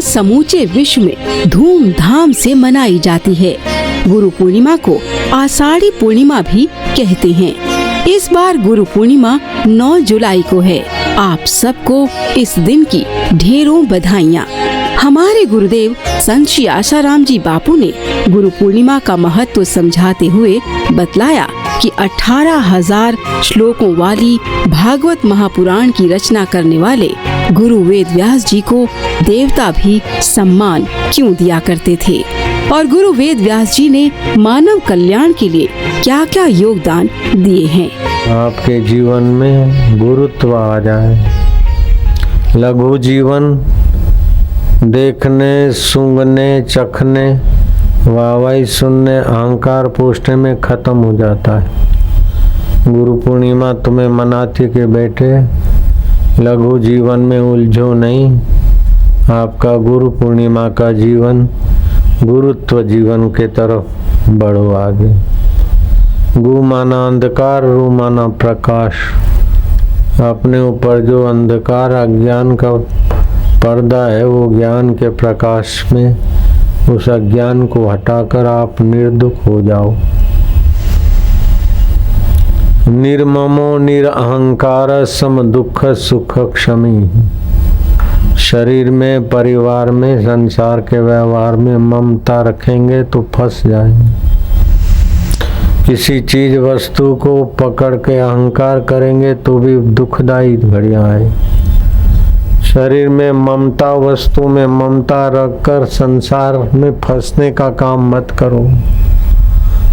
समूचे विश्व में धूमधाम से मनाई जाती है। गुरु पूर्णिमा को आषाढ़ी पूर्णिमा भी कहते हैं। इस बार गुरु पूर्णिमा 9 जुलाई को है। आप सबको इस दिन की ढेरों बधाइयाँ। हमारे गुरुदेव संत श्री आशाराम जी बापू ने गुरु पूर्णिमा का महत्व समझाते हुए बतलाया कि 18,000 श्लोकों वाली भागवत महापुराण की रचना करने वाले गुरु वेद व्यास जी को देवता भी सम्मान क्यों दिया करते थे और गुरु वेद व्यास जी ने मानव कल्याण के लिए क्या क्या योगदान दिए हैं। आपके जीवन में गुरुत्व आ जाए, लघु जीवन देखने, सूंघने, चखने, वाहवाही सुनने, अहंकार पोषने में खत्म हो जाता है। गुरु पूर्णिमा तुम्हें मनाती के बेटे लघु जीवन में उलझो नहीं। आपका गुरु पूर्णिमा का जीवन गुरुत्व जीवन के तरफ बढ़ो आगे। गु माना अंधकार, रु माना प्रकाश। अपने ऊपर जो अंधकार अज्ञान का पर्दा है वो ज्ञान के प्रकाश में उस अज्ञान को हटाकर आप निर्दुख हो जाओ। निर्ममो निरअहंकार सम दुख सुख क्षमी। शरीर में, परिवार में, संसार के व्यवहार में ममता रखेंगे तो फंस जाएंगे। किसी चीज वस्तु को पकड़ के अहंकार करेंगे तो भी दुखदायी घड़ियां है। शरीर में ममता, वस्तु में ममता रखकर संसार में फंसने का काम मत करो।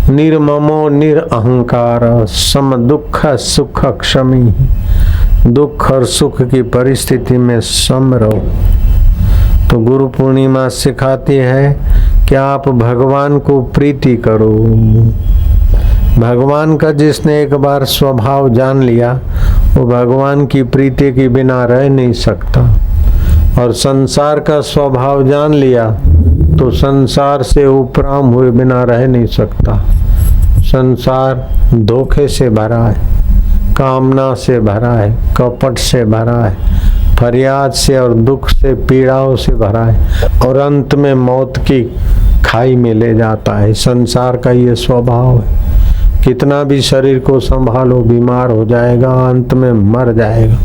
निर्ममो निरअहंकार सम दुख सुख क्षमी। दुख और सुख की परिस्थिति में सम रहो। तो गुरु पूर्णिमा सिखाती है कि आप भगवान को प्रीति करो। भगवान का जिसने एक बार स्वभाव जान लिया वो भगवान की प्रीति के बिना रह नहीं सकता। और संसार का स्वभाव जान लिया तो संसार से उपराम हुए बिना रह नहीं सकता। संसार धोखे से भरा है, कामना से भरा है, कपट से भरा है, फरियाद से और दुख से, पीड़ाओं से भरा है और अंत में मौत की खाई में ले जाता है। संसार का ये स्वभाव है। कितना भी शरीर को संभालो बीमार हो जाएगा, अंत में मर जाएगा।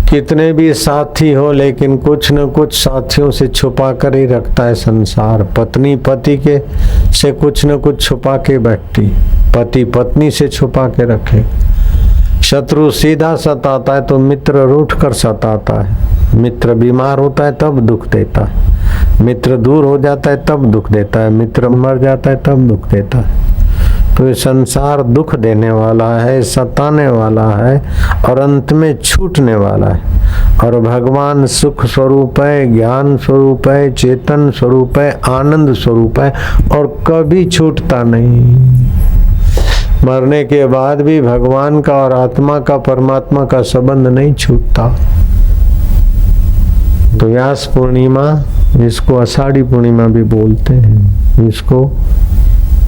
कितने भी साथी हो लेकिन कुछ न कुछ साथियों से छुपा कर ही रखता है संसार। पत्नी पति के से कुछ न कुछ छुपा के बैठती, पति पत्नी से छुपा के रखे। शत्रु सीधा सताता है तो मित्र रूठ कर सताता है। मित्र बीमार होता है तब दुख देता है, मित्र दूर हो जाता है तब दुख देता है, मित्र मर जाता है तब दुख देता है। तो ये संसार दुख देने वाला है, सताने वाला है और अंत में छूटने वाला है। और भगवान सुख स्वरूप है, ज्ञान स्वरूप है, चेतन स्वरूप है, आनंद स्वरूप है और कभी छूटता नहीं। मरने के बाद भी भगवान का और आत्मा का, परमात्मा का संबंध नहीं छूटता। तो व्यास पूर्णिमा, जिसको आषाढ़ी पूर्णिमा भी बोलते हैं, इसको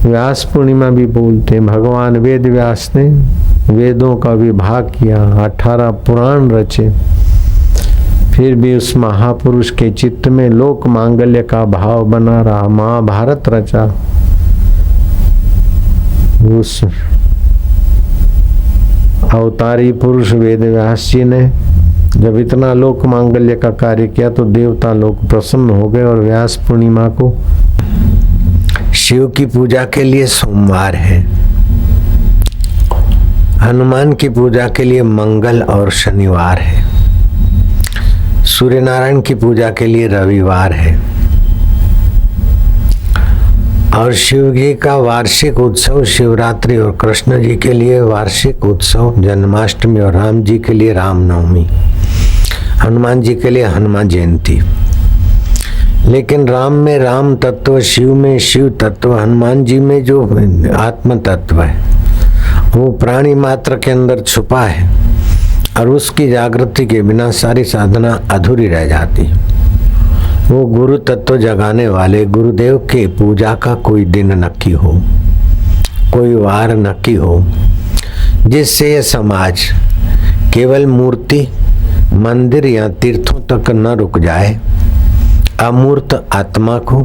व्यास पूर्णिमा भी बोलते हैं। भगवान वेद व्यास ने वेदों का विभाग किया, 18 पुराण रचे, फिर भी उस महापुरुष के चित्त में लोक मांगल्य का भाव बना रहा। महाभारत रचा उस अवतारी पुरुष वेद व्यास जी ने। जब इतना लोक मांगल्य का कार्य किया तो देवता लोग प्रसन्न हो गए और व्यास पूर्णिमा को शिव की पूजा के लिए सोमवार है, हनुमान की पूजा के लिए मंगल और शनिवार है, सूर्य नारायण की पूजा के लिए रविवार है और शिव जी का वार्षिक उत्सव शिवरात्रि और कृष्ण जी के लिए वार्षिक उत्सव जन्माष्टमी और राम जी के लिए रामनवमी, हनुमान जी के लिए हनुमान जयंती। लेकिन राम में राम तत्व, शिव में शिव तत्व, हनुमान जी में जो आत्म तत्व है वो प्राणी मात्र के अंदर छुपा है और उसकी जागृति के बिना सारी साधना अधूरी रह जाती। वो गुरु तत्व जगाने वाले गुरुदेव के पूजा का कोई दिन नक्की हो, कोई वार नक्की हो, जिससे ये समाज केवल मूर्ति, मंदिर या तीर्थों तक न रुक जाए अमूर्त आत्मा को,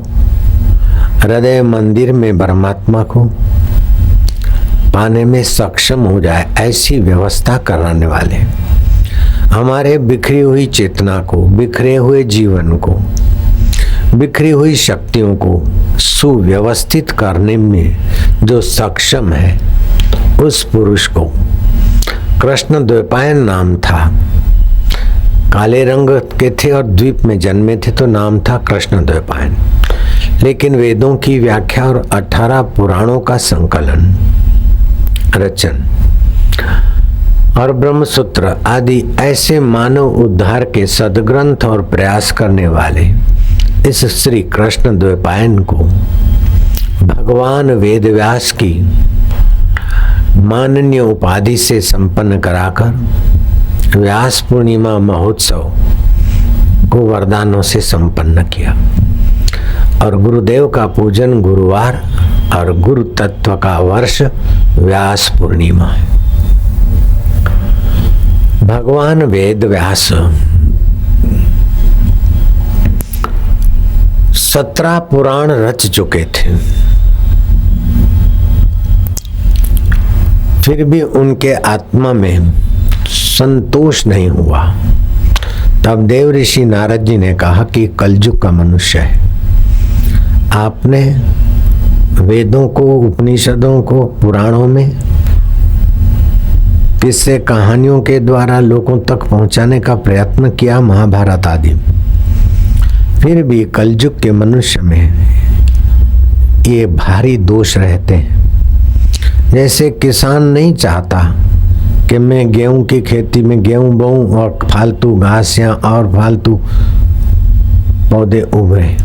हृदय मंदिर में परमात्मा को पाने में सक्षम हो जाए, ऐसी व्यवस्था कराने वाले, हमारे बिखरी हुई चेतना को, बिखरे हुए जीवन को, बिखरी हुई शक्तियों को सुव्यवस्थित करने में जो सक्षम है, उस पुरुष को कृष्ण द्वैपायन नाम था। काले रंग के थे और द्वीप में जन्मे थे तो नाम था कृष्ण द्वैपायन। लेकिन वेदों की व्याख्या और 18 पुराणों का संकलन, रचन और ब्रह्मसूत्र आदि ऐसे मानव उद्धार के सदग्रंथ और प्रयास करने वाले इस श्री कृष्ण द्वैपायन को भगवान वेदव्यास की माननीय उपाधि से संपन्न कराकर व्यास पूर्णिमा महोत्सव को वरदानों से संपन्न किया और गुरुदेव का पूजन गुरुवार और गुरु तत्व का वर्ष व्यास पूर्णिमा है। भगवान वेद व्यास 17 पुराण रच चुके थे, फिर भी उनके आत्मा में संतोष नहीं हुआ। तब देव ऋषि नारद जी ने कहा कि कलयुग का मनुष्य है, आपने वेदों को, उपनिषदों को, पुराणों में किस्से कहानियों के द्वारा लोगों तक पहुंचाने का प्रयत्न किया, महाभारत आदि, फिर भी कलयुग के मनुष्य में ये भारी दोष रहते हैं। जैसे किसान नहीं चाहता कि मैं गेहूं की खेती में गेहूं बोऊं और फालतू घास या और फालतू पौधे उभरे,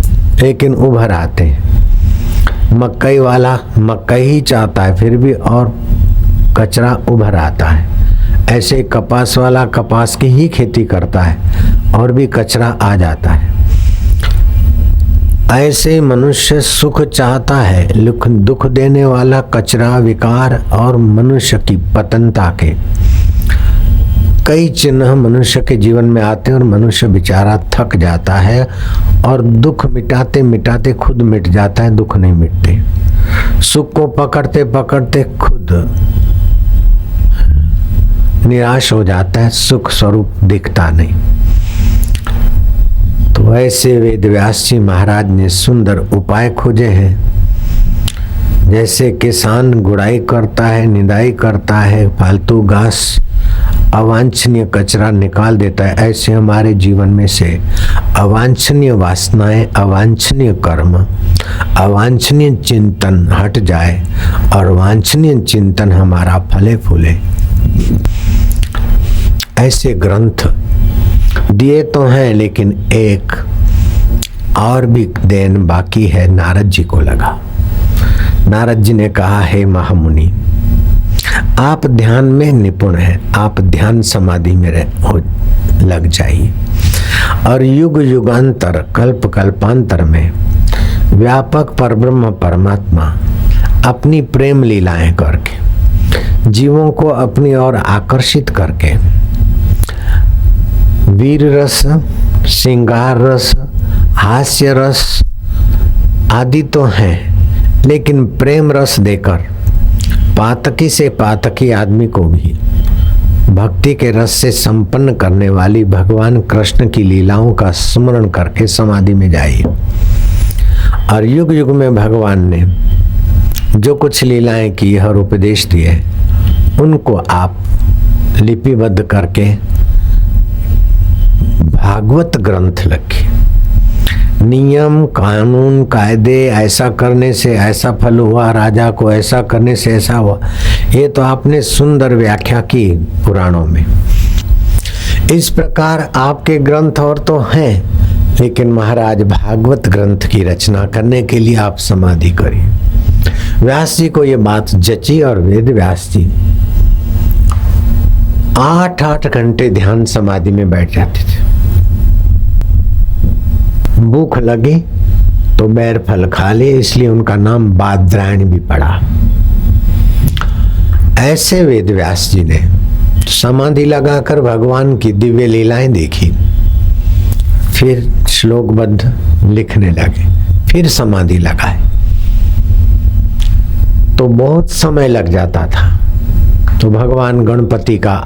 लेकिन उभर आते हैं। मकई वाला मकई ही चाहता है, फिर भी और कचरा उभर आता है। ऐसे कपास वाला कपास की ही खेती करता है और भी कचरा आ जाता है। ऐसे मनुष्य सुख चाहता है, दुख देने वाला कचरा, विकार और मनुष्य की पतनता के कई चिन्ह मनुष्य के जीवन में आते हैं और मनुष्य बेचारा थक जाता है और दुख मिटाते मिटाते खुद मिट जाता है, दुख नहीं मिटते। सुख को पकड़ते पकड़ते खुद निराश हो जाता है, सुख स्वरूप दिखता नहीं। तो ऐसे वेदव्यास जी महाराज ने सुंदर उपाय खोजे हैं। जैसे किसान गुड़ाई करता है, निदाई करता है, फालतू घास, अवांछनीय कचरा निकाल देता है, ऐसे हमारे जीवन में से अवांछनीय वासनाएं, अवांछनीय कर्म, अवांछनीय चिंतन हट जाए और वांछनीय चिंतन हमारा फले फूले। ऐसे ग्रंथ दिए तो हैं, लेकिन एक और भी देन बाकी है। नारद जी को लगा। नारद जी ने कहा, हे महामुनि, आप ध्यान में निपुण हैं, आप ध्यान समाधि में लग जाइए और युग युगांतर, कल्प कल्पांतर में व्यापक परब्रह्म परमात्मा अपनी प्रेम लीलाएं करके, जीवों को अपनी ओर आकर्षित करके, वीर रस, श्रृंगार रस, हास्य रस आदि तो हैं, लेकिन प्रेम रस देकर पातकी से पातकी आदमी को भी भक्ति के रस से संपन्न करने वाली भगवान कृष्ण की लीलाओं का स्मरण करके समाधि में जाइए। और युग युग में भगवान ने जो कुछ लीलाएं की और उपदेश दिए, उनको आप लिपिबद्ध करके भागवत ग्रंथ लिखे। नियम, कानून, कायदे, ऐसा करने से ऐसा फल हुआ, राजा को ऐसा करने से ऐसा हुआ, ये तो आपने सुंदर व्याख्या की पुराणों में। इस प्रकार आपके ग्रंथ और तो हैं, लेकिन महाराज भागवत ग्रंथ की रचना करने के लिए आप समाधि करिए। व्यास जी को ये बात जची और वेद व्यास जी 8-8 घंटे ध्यान समाधि में बैठ जाते थे। भूख लगी तो बैर फल खा लिए, इसलिए उनका नाम बादरायण भी पड़ा। ऐसे वेद व्यास जी ने समाधि लगाकर भगवान की दिव्य लीलाएं देखी, फिर श्लोकबद्ध लिखने लगे, फिर समाधि लगाए। तो बहुत समय लग जाता था। तो भगवान गणपति का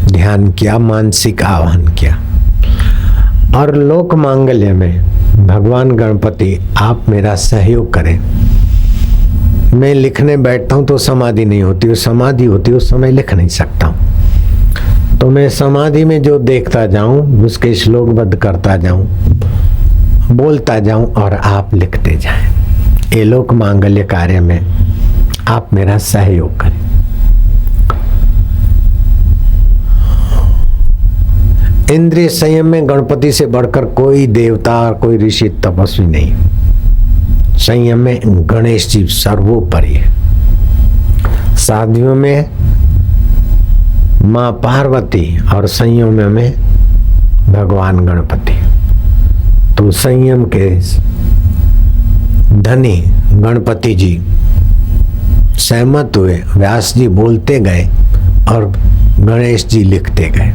ध्यान किया, मानसिक आह्वान किया, और लोक मांगल्य में भगवान गणपति आप मेरा सहयोग करें। मैं लिखने बैठता हूं तो समाधि नहीं होती, समाधि होती उस समय लिख नहीं सकता हूं। तो मैं समाधि में जो देखता जाऊं उसके श्लोकबद्ध करता जाऊं, बोलता जाऊं और आप लिखते जाएं। ये लोक मांगल्य कार्य में आप मेरा सहयोग करें। इंद्रिय संयम में गणपति से बढ़कर कोई देवता और कोई ऋषि तपस्वी नहीं। संयम में गणेश जी सर्वोपरि है। साधुओं में मां पार्वती और संयम में भगवान गणपति। तो संयम के धनी गणपति जी सहमत हुए, व्यास जी बोलते गए और गणेश जी लिखते गए।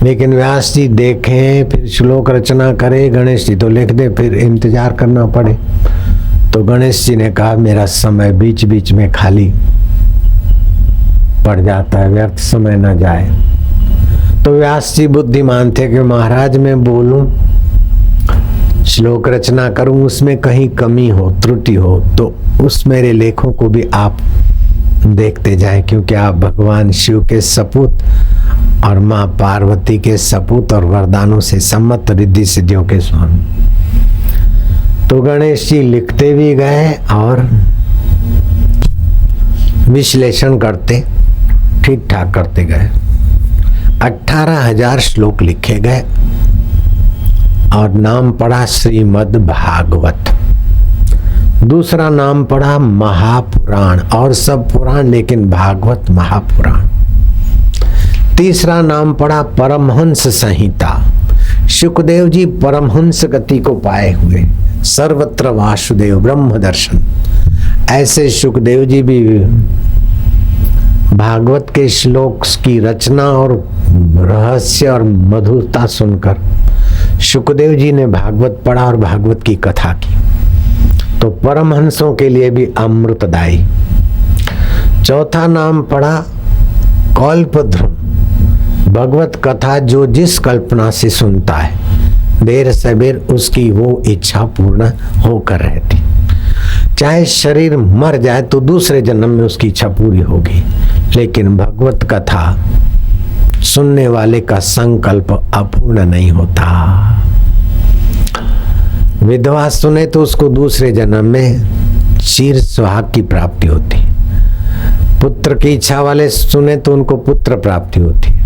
लेकिन व्यास जी देखें फिर श्लोक रचना करे, गणेश जी तो लिख दे, फिर इंतजार करना पड़े। तो गणेश जी ने कहा मेरा समय बीच बीच में खाली पड़ जाता है, व्यर्थ समय न जाए। तो व्यास जी बुद्धिमान थे कि महाराज मैं बोलूं, श्लोक रचना करूं, उसमें कहीं कमी हो, त्रुटि हो तो उस मेरे लेखों को भी आप देखते जाएं, क्योंकि आप भगवान शिव के सपूत और मां पार्वती के सपूत और वरदानों से सम्मत रिद्धि सिद्धियों के स्वामी। तो गणेश जी लिखते भी गए और विश्लेषण करते, ठीक ठाक करते गए। 18,000 श्लोक लिखे गए और नाम पड़ा श्रीमद् भागवत। दूसरा नाम पड़ा महापुराण, और सब पुराण लेकिन भागवत महापुराण। तीसरा नाम पड़ा परमहंस संहिता। शुकदेव जी परमहंस गति को पाए हुए, सर्वत्र वासुदेव ब्रह्म दर्शन। ऐसे शुकदेव जी भी भागवत के श्लोक की रचना और रहस्य और मधुरता सुनकर शुकदेव जी ने भागवत पढ़ा और भागवत की कथा की। तो परमहंसों के लिए भी अमृतदायी। चौथा नाम पड़ा कल्पद्रुम। भगवत कथा जो जिस कल्पना से सुनता है देर सबेर उसकी वो इच्छा पूर्ण होकर रहती। चाहे शरीर मर जाए तो दूसरे जन्म में उसकी इच्छा पूरी होगी, लेकिन भगवत कथा सुनने वाले का संकल्प अपूर्ण नहीं होता। विधवा सुने तो उसको दूसरे जन्म में क्षीर सुहाग की प्राप्ति होती। पुत्र की इच्छा वाले सुने तो उनको पुत्र प्राप्ति होती।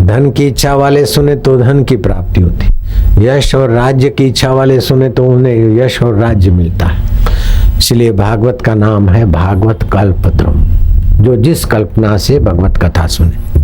धन की इच्छा वाले सुने तो धन की प्राप्ति होती। यश और राज्य की इच्छा वाले सुने तो उन्हें यश और राज्य मिलता है। इसलिए भागवत का नाम है भागवत कल्पद्रुम, जो जिस कल्पना से भगवत कथा सुने।